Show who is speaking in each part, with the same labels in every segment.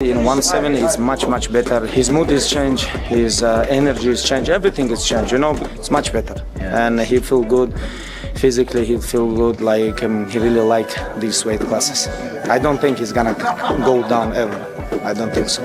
Speaker 1: In 170, it's much better. His mood is changed, his energy is changed, everything is changed, you know, it's much better. Yeah. And he feel good, physically he feel good, like he really like these weight classes. I don't think he's gonna go down ever. I don't think so.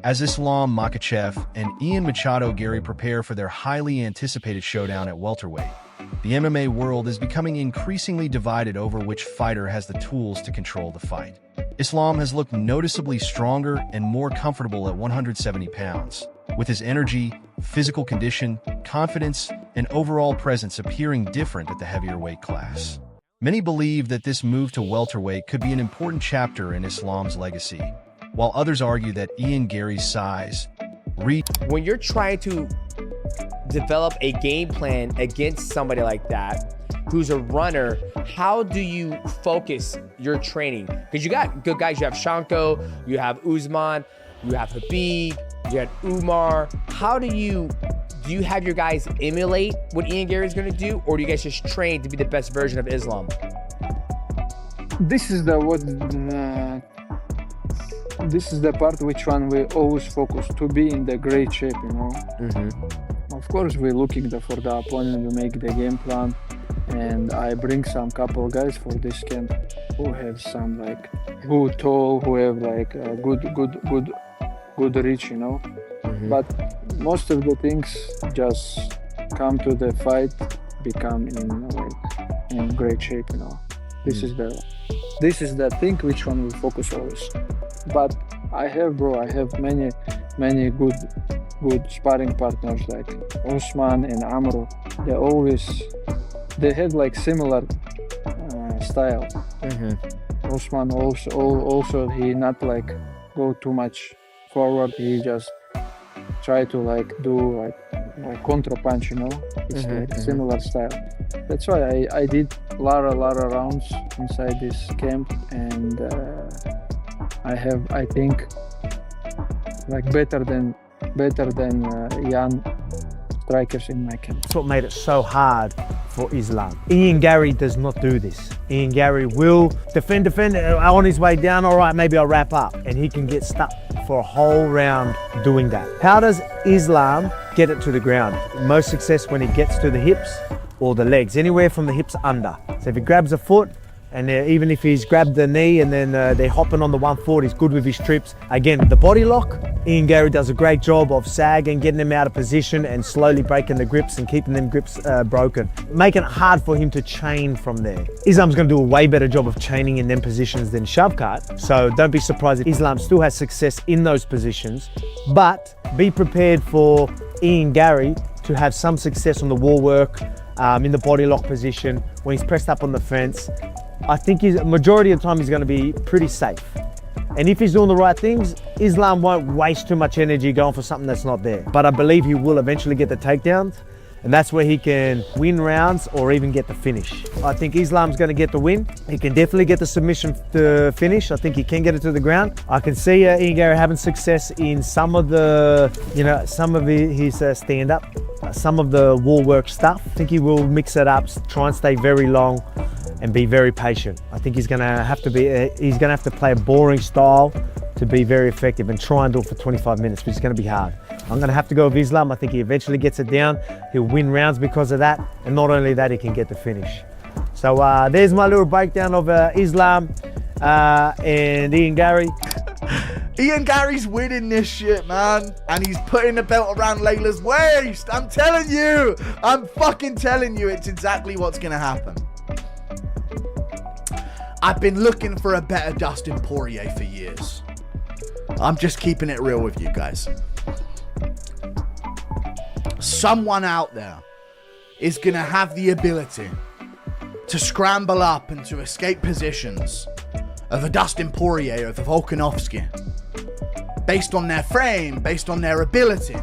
Speaker 2: As Islam Makhachev and Ian Machado Garry prepare for their highly anticipated showdown at welterweight, the MMA world is becoming increasingly divided over which fighter has the tools to control the fight. Islam has looked noticeably stronger and more comfortable at 170 pounds, with his energy, physical condition, confidence, and overall presence appearing different at the heavier weight class. Many believe that this move to welterweight could be an important chapter in Islam's legacy, while others argue that Ian Garry's size, reach...
Speaker 3: When you're trying to develop a game plan against somebody like that, who's a runner, how do you focus your training? Because you got good guys. You have Shanko, you have Usman, you have Habib, you had Umar. How do you have your guys emulate what Ian Garry is going to do, or do you guys just train to be the best version of Islam?
Speaker 4: This is the part which one we always focus, to be in the great shape, you know. Of course, we're looking for the opponent to make the game plan, and I bring some couple guys for this camp who have some like good tall, who have like a good reach, you know. But most of the things just come to the fight, become in great shape, you know. This is the thing which one we focus always. But I have many good sparring partners like Usman and Amro. They have like similar style. Usman also he not like go too much forward. He just try to like do like contra punch, you know. It's like similar style. That's why I did a lot of rounds inside this camp, and I think like better than young strikers in my camp.
Speaker 5: That's what made it so hard for Islam. Ian Garry does not do this. Ian Garry will defend, on his way down, all right, maybe I'll wrap up. And he can get stuck for a whole round doing that. How does Islam get it to the ground? Most success when he gets to the hips or the legs, anywhere from the hips under. So if he grabs a foot, and even if he's grabbed the knee and then they're hopping on the 140, he's good with his trips. Again, the body lock, Ian Garry does a great job of sagging, getting him out of position and slowly breaking the grips and keeping them grips broken, making it hard for him to chain from there. Islam's gonna do a way better job of chaining in them positions than Shavkat, so don't be surprised if Islam still has success in those positions, but be prepared for Ian Garry to have some success on the wall work, in the body lock position, when he's pressed up on the fence. I think majority of the time he's going to be pretty safe. And if he's doing the right things, Islam won't waste too much energy going for something that's not there. But I believe he will eventually get the takedowns, and that's where he can win rounds or even get the finish. I think Islam's going to get the win. He can definitely get the submission to finish. I think he can get it to the ground. I can see Ian Garry having success in some of the, his stand-up, some of the wall work stuff. I think he will mix it up, try and stay very long, and be very patient. I think he's going to have to play a boring style to be very effective and try and do it for 25 minutes, but it's going to be hard. I'm going to have to go with Islam. I think he eventually gets it down. He'll win rounds because of that, and not only that, he can get the finish. So there's my little breakdown of Islam and Ian Garry.
Speaker 6: Ian Garry's winning this shit, man. And he's putting the belt around Layla's waist. I'm telling you. I'm fucking telling you, it's exactly what's going to happen. I've been looking for a better Dustin Poirier for years. I'm just keeping it real with you guys. Someone out there is going to have the ability to scramble up and to escape positions of a Dustin Poirier or the Volkanovski, based on their frame, based on their ability.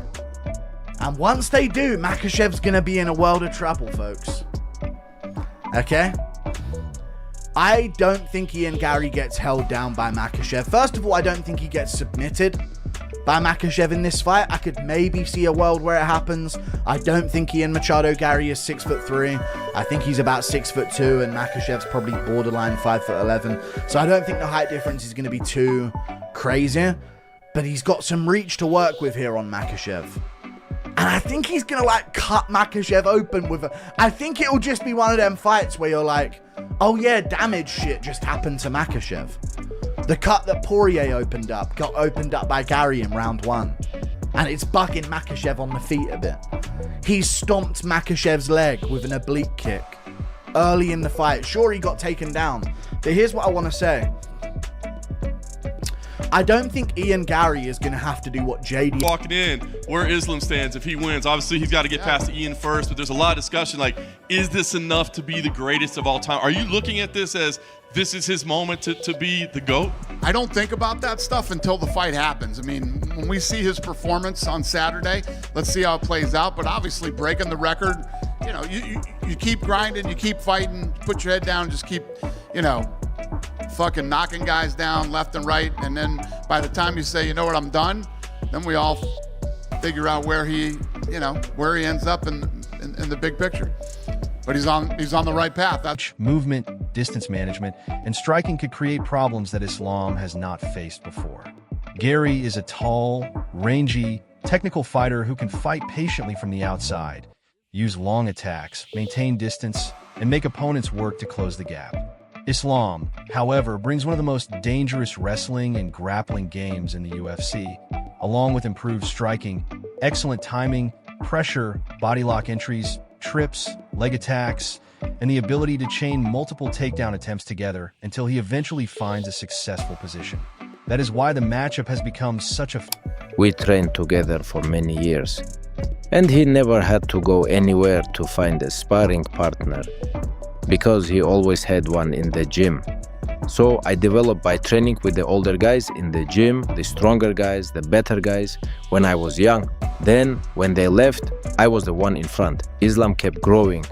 Speaker 6: And once they do, Makhachev's going to be in a world of trouble, folks. Okay? I don't think Ian Garry gets held down by Makhachev. First of all, I don't think he gets submitted by Makhachev in this fight. I could maybe see a world where it happens. I don't think Ian Machado Garry is 6'3". I think he's about 6'2", and Makhachev's probably borderline 5'11". So I don't think the height difference is going to be too crazy, but he's got some reach to work with here on Makhachev. And I think he's going to like cut Makhachev open with I think it'll just be one of them fights where you're like, oh yeah, damage shit just happened to Makhachev. The cut that Poirier opened up got opened up by Garry in round 1. And it's bugging Makhachev on the feet a bit. He stomped Makhachev's leg with an oblique kick early in the fight. Sure, he got taken down. But here's what I want to say. I don't think Ian Garry is going to have to do what JD...
Speaker 7: Walking in, where Islam stands if he wins. Obviously, he's got to get past Ian first, but there's a lot of discussion like, is this enough to be the greatest of all time? Are you looking at this as this is his moment to be the GOAT?
Speaker 8: I don't think about that stuff until the fight happens. I mean, when we see his performance on Saturday, let's see how it plays out. But obviously, breaking the record, you know, you keep grinding, you keep fighting, put your head down, just keep, you know, fucking knocking guys down left and right, and then by the time you say, you know what, I'm done, then we all figure out where he, you know, where he ends up in the big picture. But he's on the right path. That's
Speaker 2: movement, distance management, and striking could create problems that Islam has not faced before. Garry is a tall, rangy, technical fighter who can fight patiently from the outside, use long attacks, maintain distance, and make opponents work to close the gap. Islam, however, brings one of the most dangerous wrestling and grappling games in the UFC, along with improved striking, excellent timing, pressure, body lock entries, trips, leg attacks, and the ability to chain multiple takedown attempts together until he eventually finds a successful position. That is why the matchup has become such a...
Speaker 9: We trained together for many years, and he never had to go anywhere to find a sparring partner, because he always had one in the gym. So I developed by training with the older guys in the gym, the stronger guys, the better guys, when I was young. Then, when they left, I was the one in front. Islam kept growing.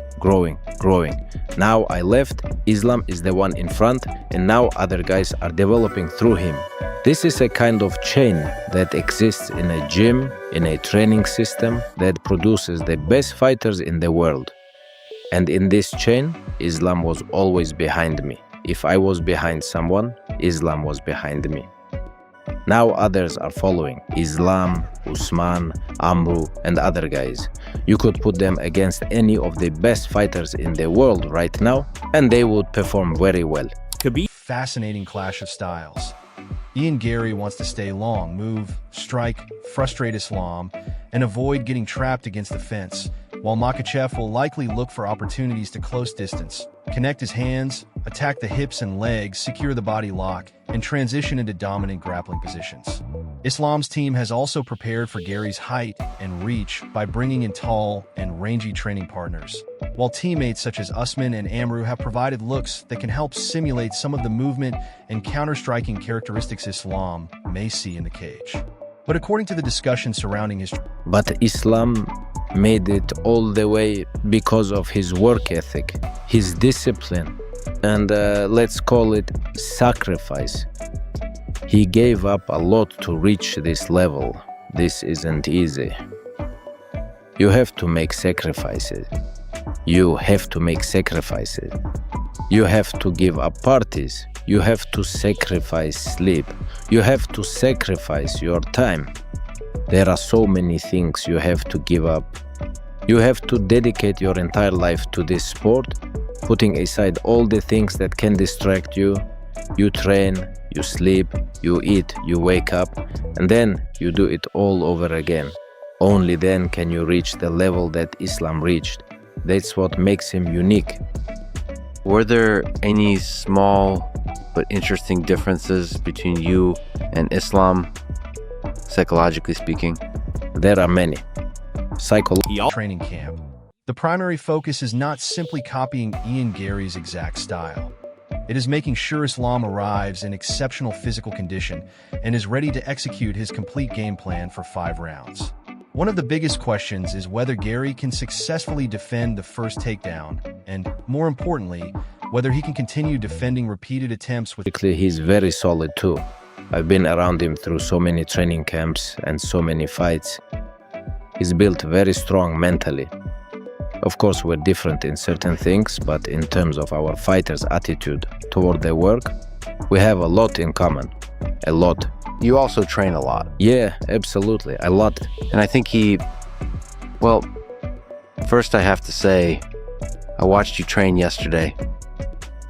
Speaker 9: Now I left, Islam is the one in front, and now other guys are developing through him. This is a kind of chain that exists in a gym, in a training system that produces the best fighters in the world. And in this chain, Islam was always behind me. If I was behind someone, Islam was behind me. Now others are following. Islam, Usman, Amru, and other guys. You could put them against any of the best fighters in the world right now, and they would perform very well.
Speaker 2: Fascinating clash of styles. Ian Garry wants to stay long, move, strike, frustrate Islam, and avoid getting trapped against the fence, while Makhachev will likely look for opportunities to close distance, connect his hands, attack the hips and legs, secure the body lock, and transition into dominant grappling positions. Islam's team has also prepared for Garry's height and reach by bringing in tall and rangy training partners, while teammates such as Usman and Amru have provided looks that can help simulate some of the movement and counter-striking characteristics Islam may see in the cage. But according to the discussion surrounding his...
Speaker 9: But Islam made it all the way because of his work ethic, his discipline, and let's call it sacrifice. He gave up a lot to reach this level. This isn't easy. You have to make sacrifices. You have to make sacrifices. You have to give up parties. You have to sacrifice sleep. You have to sacrifice your time. There are so many things you have to give up. You have to dedicate your entire life to this sport, putting aside all the things that can distract you. You train, you sleep, you eat, you wake up, and then you do it all over again. Only then can you reach the level that Islam reached. That's what makes him unique.
Speaker 10: Were there any small but interesting differences between you and Islam, psychologically speaking?
Speaker 9: There are many.
Speaker 2: Training camp. The primary focus is not simply copying Ian Garry's exact style. It is making sure Islam arrives in exceptional physical condition and is ready to execute his complete game plan for 5 rounds. One of the biggest questions is whether Garry can successfully defend the first takedown, and, more importantly, whether he can continue defending repeated attempts with...
Speaker 9: He's very solid too. I've been around him through so many training camps and so many fights. He's built very strong mentally. Of course, we're different in certain things, but in terms of our fighters' attitude toward their work, we have a lot in common. A lot.
Speaker 10: you also train a lot.
Speaker 9: Yeah, absolutely. A lot.
Speaker 10: And I think well, first I have to say, I watched you train yesterday,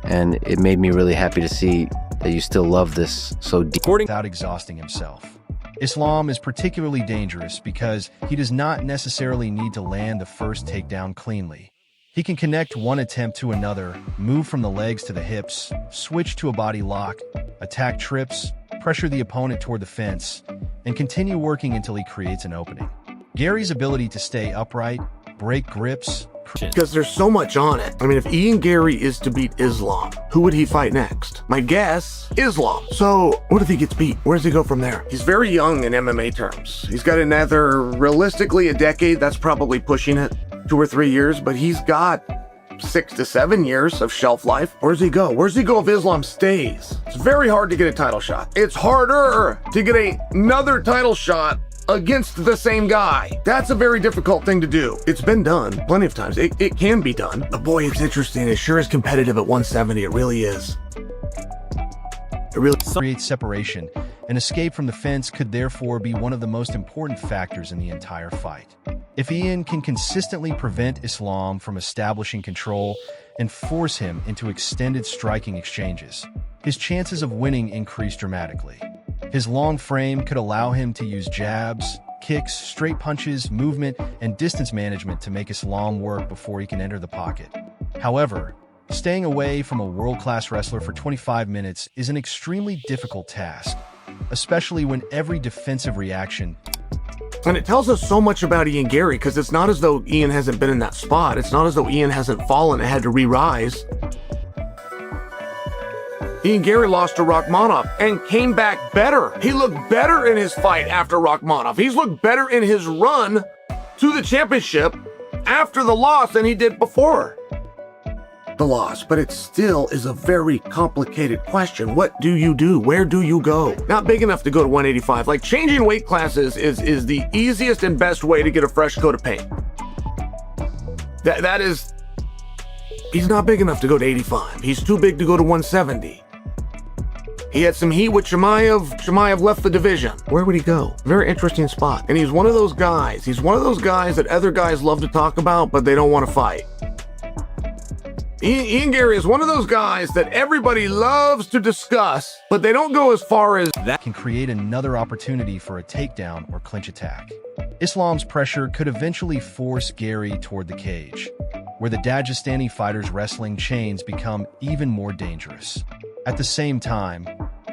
Speaker 10: and it made me really happy to see that you still love this so deep.
Speaker 2: Without exhausting himself. Islam is particularly dangerous because he does not necessarily need to land the first takedown cleanly. He can connect one attempt to another, move from the legs to the hips, switch to a body lock, attack trips, pressure the opponent toward the fence, and continue working until he creates an opening. Garry's ability to stay upright, break grips,
Speaker 11: because there's so much on it. I mean, if Ian Garry is to beat Islam, who would he fight next? My guess, Islam. So what if he gets beat? Where does he go from there? He's very young in MMA terms. He's got realistically a decade. That's probably pushing it, 2 or 3 years, but he's got 6 to 7 years of shelf life. Where does he go? Where does he go if Islam stays? It's very hard to get a title shot. It's harder to get another title shot against the same guy. That's a very difficult thing to do. It's been done plenty of times. It can be done. But boy, it's interesting. It sure is competitive at 170. It really is. It really
Speaker 2: creates separation. An escape from the fence could therefore be one of the most important factors in the entire fight. If Ian can consistently prevent Islam from establishing control and force him into extended striking exchanges, his chances of winning increase dramatically. His long frame could allow him to use jabs, kicks, straight punches, movement, and distance management to make Islam work before he can enter the pocket. However, staying away from a world-class wrestler for 25 minutes is an extremely difficult task, especially when every defensive reaction.
Speaker 11: And it tells us so much about Ian Garry, because it's not as though Ian hasn't been in that spot. It's not as though Ian hasn't fallen and had to re-rise. Ian Garry lost to Rachmanov and came back better. He looked better in his fight after Rachmanov. He's looked better in his run to the championship after the loss than he did before the loss. But it still is a very complicated question. What do you do? Where do you go? Not big enough to go to 185. Like, changing weight classes is the easiest and best way to get a fresh coat of paint. That is, he's not big enough to go to 85. He's too big to go to 170. He had some heat with Chimaev. Chimaev left the division. Where would he go? Very interesting spot. And he's one of those guys. He's one of those guys that other guys love to talk about, but they don't want to fight. Ian Garry is one of those guys that everybody loves to discuss, but they don't go as far as
Speaker 2: that can create another opportunity for a takedown or clinch attack. Islam's pressure could eventually force Garry toward the cage, where the Dagestani fighter's wrestling chains become even more dangerous. At the same time,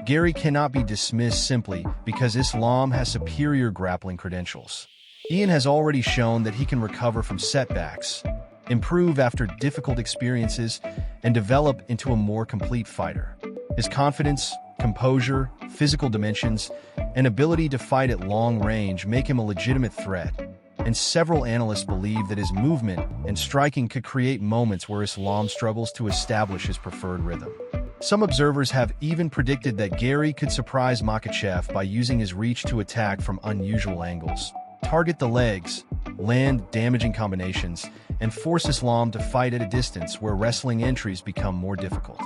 Speaker 2: Garry cannot be dismissed simply because Islam has superior grappling credentials. Ian has already shown that he can recover from setbacks, improve after difficult experiences, and develop into a more complete fighter. His confidence, composure, physical dimensions, and ability to fight at long range make him a legitimate threat, and several analysts believe that his movement and striking could create moments where Islam struggles to establish his preferred rhythm. Some observers have even predicted that Garry could surprise Makhachev by using his reach to attack from unusual angles, target the legs, land damaging combinations, and force Islam to fight at a distance where wrestling entries become more difficult.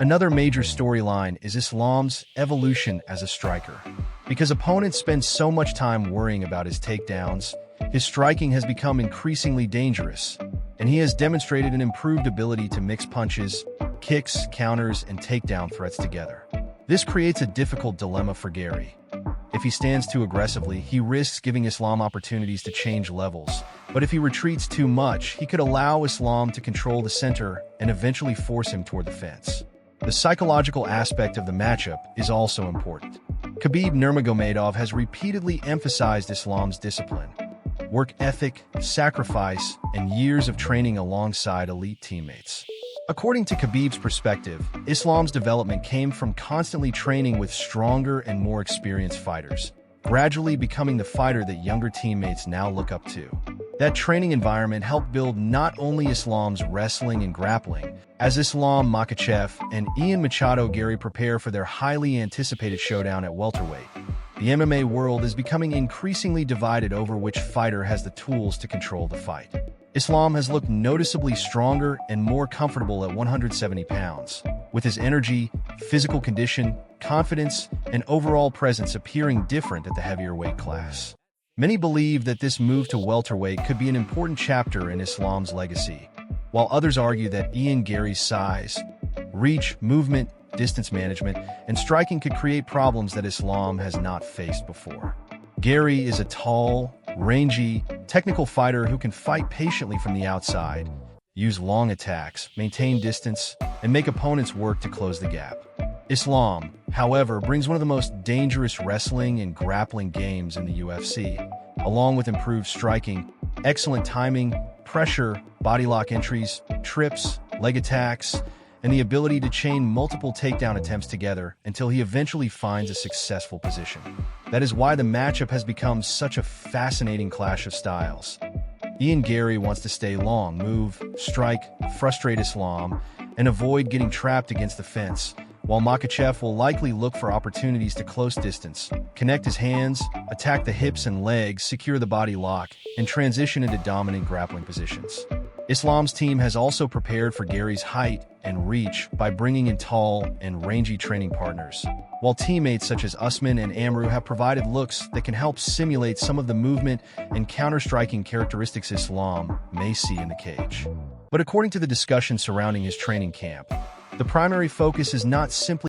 Speaker 2: Another major storyline is Islam's evolution as a striker. Because opponents spend so much time worrying about his takedowns, his striking has become increasingly dangerous, and he has demonstrated an improved ability to mix punches, kicks, counters, and takedown threats together. This creates a difficult dilemma for Garry. If he stands too aggressively, he risks giving Islam opportunities to change levels. But if he retreats too much, he could allow Islam to control the center and eventually force him toward the fence. The psychological aspect of the matchup is also important. Khabib Nurmagomedov has repeatedly emphasized Islam's discipline, work ethic, sacrifice, and years of training alongside elite teammates. According to Khabib's perspective, Islam's development came from constantly training with stronger and more experienced fighters, gradually becoming the fighter that younger teammates now look up to. That training environment helped build not only Islam's wrestling and grappling, as Islam Makhachev and Ian Machado Garry prepare for their highly anticipated showdown at welterweight. The MMA world is becoming increasingly divided over which fighter has the tools to control the fight. Islam has looked noticeably stronger and more comfortable at 170 pounds. With his energy, physical condition, confidence, and overall presence appearing different at the heavier weight class. Many believe that this move to welterweight could be an important chapter in Islam's legacy, while others argue that Ian Garry's size, reach, movement, distance management, and striking could create problems that Islam has not faced before. Garry is a tall, rangy, technical fighter who can fight patiently from the outside, use long attacks, maintain distance, and make opponents work to close the gap. Islam, however, brings one of the most dangerous wrestling and grappling games in the UFC, along with improved striking, excellent timing, pressure, body lock entries, trips, leg attacks, and the ability to chain multiple takedown attempts together until he eventually finds a successful position. That is why the matchup has become such a fascinating clash of styles. Ian Garry wants to stay long, move, strike, frustrate Islam, and avoid getting trapped against the fence, while Makhachev will likely look for opportunities to close distance, connect his hands, attack the hips and legs, secure the body lock, and transition into dominant grappling positions. Islam's team has also prepared for Garry's height and reach by bringing in tall and rangy training partners, while teammates such as Usman and Amru have provided looks that can help simulate some of the movement and counter-striking characteristics Islam may see in the cage. But according to the discussion surrounding his training camp, the primary focus is not simply